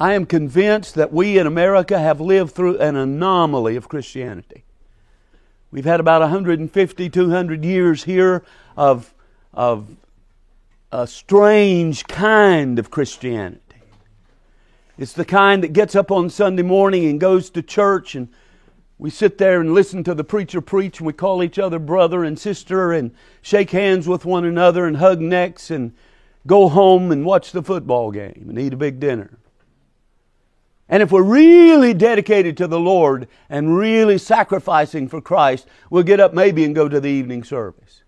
I am convinced that we in America have lived through an anomaly of Christianity. We've had about 150, 200 years here of a strange kind of Christianity. It's the kind that gets up on Sunday morning and goes to church, and we sit there and listen to the preacher preach, and we call each other brother and sister and shake hands with one another and hug necks and go home and watch the football game and eat a big dinner. And if we're really dedicated to the Lord and really sacrificing for Christ, we'll get up maybe and go to the evening service.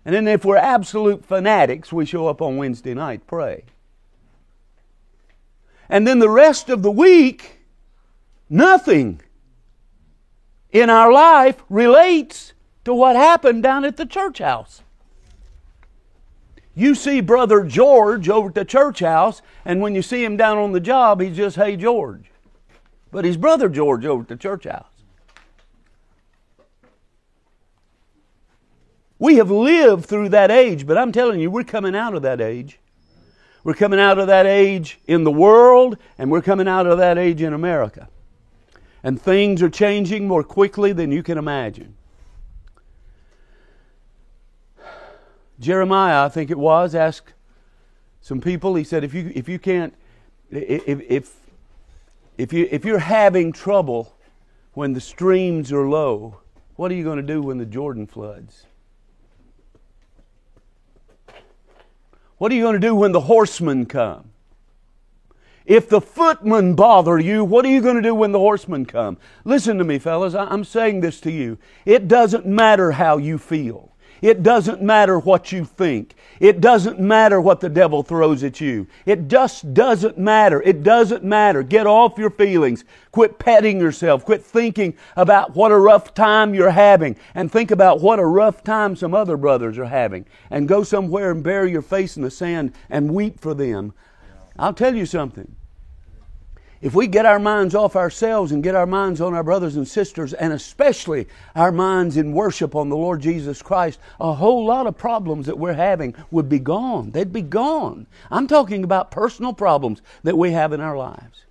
And then if we're absolute fanatics, we show up on Wednesday night, pray. And then the rest of the week, nothing in our life relates to what happened down at the church house. You see Brother George over at the church house, and when you see him down on the job, he's just, hey, George. But he's Brother George over at the church house. We have lived through that age, but I'm telling you, we're coming out of that age. We're coming out of that age in the world, and we're coming out of that age in America. And things are changing more quickly than you can imagine. Jeremiah, I think it was, asked some people. He said, if you're having trouble when the streams are low, what are you going to do when the Jordan floods? What are you going to do when the horsemen come? If the footmen bother you, what are you going to do when the horsemen come? Listen to me, fellas. I'm saying this to you. It doesn't matter how you feel. It doesn't matter what you think. It doesn't matter what the devil throws at you. It just doesn't matter. It doesn't matter. Get off your feelings. Quit petting yourself. Quit thinking about what a rough time you're having. And think about what a rough time some other brothers are having. And go somewhere and bury your face in the sand and weep for them. I'll tell you something. If we get our minds off ourselves and get our minds on our brothers and sisters, and especially our minds in worship on the Lord Jesus Christ, a whole lot of problems that we're having would be gone. They'd be gone. I'm talking about personal problems that we have in our lives.